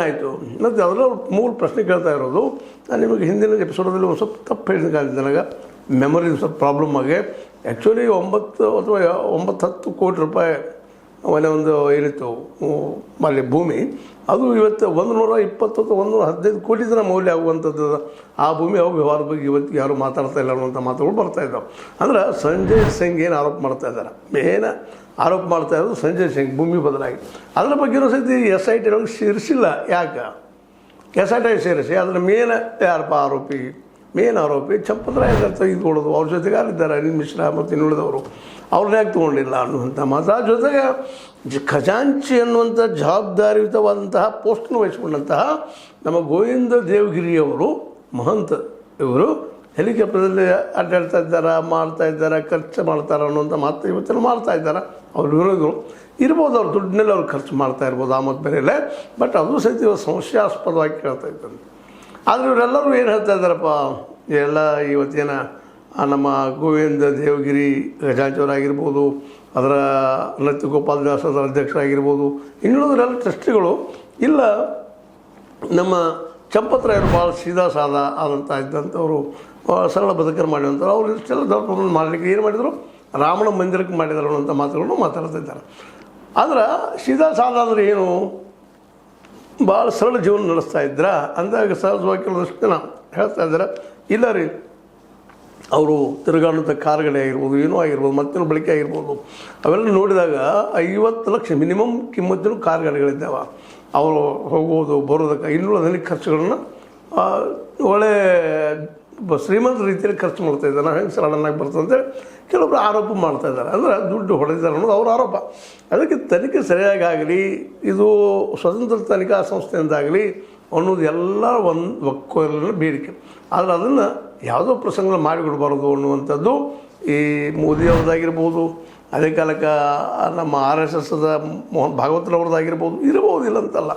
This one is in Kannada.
ಆಯಿತು. ಮತ್ತು ಅದರ ಮೂಲ ಪ್ರಶ್ನೆ ಕೇಳ್ತಾ ಇರೋದು, ನಾನು ನಿಮಗೆ ಹಿಂದಿನ ಎಪಿಸೋಡಲ್ಲಿ ಒಂದು ಸ್ವಲ್ಪ ತಪ್ಪು ಹೇಳಿದಂಗಾಗಿದೆ. ನನಗೆ ಮೆಮೊರಿ ಸ್ವಲ್ಪ ಪ್ರಾಬ್ಲಮ್ ಆಗಿ ಆ್ಯಕ್ಚುಲಿ 9 ಅಥವಾ 9-10 ಕೋಟಿ ರೂಪಾಯಿ ಅವನ ಒಂದು ಏನಿತ್ತು ಅಲ್ಲಿ ಭೂಮಿ, ಅದು ಇವತ್ತು 120 ಅಥವಾ 115 ಕೋಟಿ ಜನ ಮೌಲ್ಯ ಆಗುವಂಥದ್ದು. ಆ ಭೂಮಿ ಯಾವ ವ್ಯವಹಾರದ ಬಗ್ಗೆ ಇವತ್ತು ಯಾರು ಮಾತಾಡ್ತಾ ಇಲ್ಲ ಅನ್ನುವಂಥ ಮಾತುಗಳು ಬರ್ತಾಯಿದ್ದಾವೆ. ಅಂದ್ರೆ ಸಂಜಯ್ ಸಿಂಗ್ ಏನು ಆರೋಪ ಮಾಡ್ತಾ ಇದ್ದಾರೆ, ಮೇನ್ ಆರೋಪ ಮಾಡ್ತಾ ಇರೋದು ಸಂಜಯ್ ಸಿಂಗ್ ಭೂಮಿ ಬದಲಾಗಿ. ಅದರ ಬಗ್ಗೆಯೂ ಸಹಿತ SIT ಒಳಗೆ ಸೇರಿಸಿಲ್ಲ. ಯಾಕೆ SIT ಸೇರಿಸಿ ಅದರ ಮೇನ್ ಯಾರಪ್ಪ ಮೇನ್ ಆರೋಪಿ ಚಂಪತರಾಯ ತೆಗೆದುಕೊಳ್ಳೋದು, ಅವ್ರ ಜೊತೆಗೆ ಅಲ್ಲಿದ್ದಾರೆ ಅನಿಲ್ ಮಿಶ್ರಾ ಮತ್ತು ಇನ್ನುಳಿದವರು, ಅವ್ರನ್ನ ಯಾಕೆ ತೊಗೊಂಡಿಲ್ಲ ಅನ್ನುವಂಥ ಮಾತು. ಆ ಜೊತೆಗೆ ಖಜಾಂಚಿ ಅನ್ನುವಂಥ ಜವಾಬ್ದಾರಿಯುತವಾದಂತಹ ಪೋಸ್ಟನ್ನು ವಹಿಸಿಕೊಂಡಂತಹ ನಮ್ಮ ಗೋವಿಂದ ದೇವಗಿರಿಯವರು, ಮಹಂತ್ ಇವರು ಹೆಲಿಕಾಪ್ಟರ್ದಲ್ಲಿ ಅಡ್ಡಾಡ್ತಾ ಇದ್ದಾರೆ, ಖರ್ಚು ಮಾಡ್ತಾರೆ ಅನ್ನುವಂಥ ಮಾತು ಇವತ್ತಿನ ಮಾಡ್ತಾ ಇದ್ದಾರೆ. ಅವ್ರ ವಿರೋಧಿಗಳು ಇರ್ಬೋದು, ಅವ್ರ ದುಡ್ಡಿನಲ್ಲಿ ಅವ್ರು ಖರ್ಚು ಮಾಡ್ತಾ ಇರ್ಬೋದು ಆ ಮತ್ತು ಬೇರೆಯಲ್ಲೇ. ಬಟ್ ಅದು ಸಹಿತ ಇವಾಗ ಸಂಶಯಾಸ್ಪದವಾಗಿ ಕೇಳ್ತಾ ಇದ್ದಾರೆ. ಆದರೆ ಇವರೆಲ್ಲರೂ ಏನು ಹೇಳ್ತಾ ಇದ್ದಾರಪ್ಪ, ಎಲ್ಲ ಇವತ್ತೇನ ನಮ್ಮ ಗೋವಿಂದ ದೇವಗಿರಿ ಖಜಾಂಚಿಯವರಾಗಿರ್ಬೋದು, ಅದರ ನತ್ಯ ಗೋಪಾಲ್ ದಾಸ್ ಅದರ ಅಧ್ಯಕ್ಷರಾಗಿರ್ಬೋದು, ಇನ್ನುಳಿದರೆಲ್ಲ ಟ್ರಸ್ಟಿಗಳು ಇಲ್ಲ, ನಮ್ಮ ಚಂಪತರಾಯರು ಭಾಳ ಸೀದಾ ಸಾದಾ ಆದಂಥ ಇದ್ದಂಥವ್ರು, ಸರಳ ಬದುಕನ್ನು ಮಾಡಿದಂಥವ್ರು, ಅವ್ರು ಇಷ್ಟೆಲ್ಲ ದೊಡ್ಡ ಪ್ರಮಾಣ ಮಾಡಲಿಕ್ಕೆ ಏನು ಮಾಡಿದರು, ರಾಮನ ಮಂದಿರಕ್ಕೆ ಮಾಡಿದರು ಅನ್ನೋಂಥ ಮಾತುಗಳನ್ನು ಮಾತಾಡ್ತಾ ಇದ್ದಾರೆ. ಆದ್ರೆ ಸೀದಾ ಸಾದಾ ಅಂದರೆ ಏನು, ಭಾಳ ಸರಳ ಜೀವನ ನಡೆಸ್ತಾ ಇದ್ರ ಅಂದಾಗ ಸಹಜವಾಗಿ ಕೆಲವಷ್ಟು ಜನ ಹೇಳ್ತಾ ಇದ್ದಾರೆ, ಇಲ್ಲ ರೀ ಅವರು ತಿರುಗಾಡುವಂಥ ಕಾರ್ಗಳೇ ಆಗಿರ್ಬೋದು, ಏನೋ ಆಗಿರ್ಬೋದು, ಮತ್ತೇನೋ ಬಳಕೆ ಆಗಿರ್ಬೋದು, ಅವೆಲ್ಲ ನೋಡಿದಾಗ 50 ಲಕ್ಷ ಮಿನಿಮಮ್ ಕಿಮ್ಮತ್ತಿನ ಕಾರ್ಗಳಿದ್ದಾವೆ. ಅವರು ಹೋಗೋದು ಬರೋದಕ್ಕೆ ಇನ್ನುಳಿದ ಖರ್ಚುಗಳನ್ನು ಒಳ್ಳೆ ಶ್ರೀಮಂತ ರೀತಿಯಲ್ಲಿ ಖರ್ಚು ಮಾಡ್ತಾ ಇದ್ದಾರೆ. ನಾವು ಹೆಂಗೆ ಸಡನ್ನಾಗಿ ಬರ್ತದೆ ಅಂತೇಳಿ ಕೆಲವೊಬ್ಬರು ಆರೋಪ ಮಾಡ್ತಾ ಇದ್ದಾರೆ. ಅಂದರೆ ದುಡ್ಡು ಹೊಡೆದಿದ್ದಾರೆ ಅನ್ನೋದು ಅವ್ರ ಆರೋಪ. ಅದಕ್ಕೆ ತನಿಖೆ ಸರಿಯಾಗಿ ಆಗಲಿ, ಇದು ಸ್ವತಂತ್ರ ತನಿಖಾ ಸಂಸ್ಥೆಯಿಂದಾಗಲಿ ಅನ್ನೋದು ಎಲ್ಲ ಒಕ್ಕೊರಲಿನ ಬೇಡಿಕೆ. ಆದರೆ ಅದನ್ನು ಯಾವುದೋ ಪ್ರಸಂಗ ಮಾಡಿಕೊಡ್ಬಾರ್ದು ಅನ್ನುವಂಥದ್ದು ಈ ಮೋದಿ ಅವ್ರದ್ದಾಗಿರ್ಬೋದು, ಅದೇ ಕಾಲಕ್ಕೆ ನಮ್ಮ RSSದ ಮೋಹನ್ ಭಾಗವತರವ್ರದ್ದಾಗಿರ್ಬೋದು, ಇರ್ಬೋದು, ಇಲ್ಲ ಅಂತಲ್ಲ.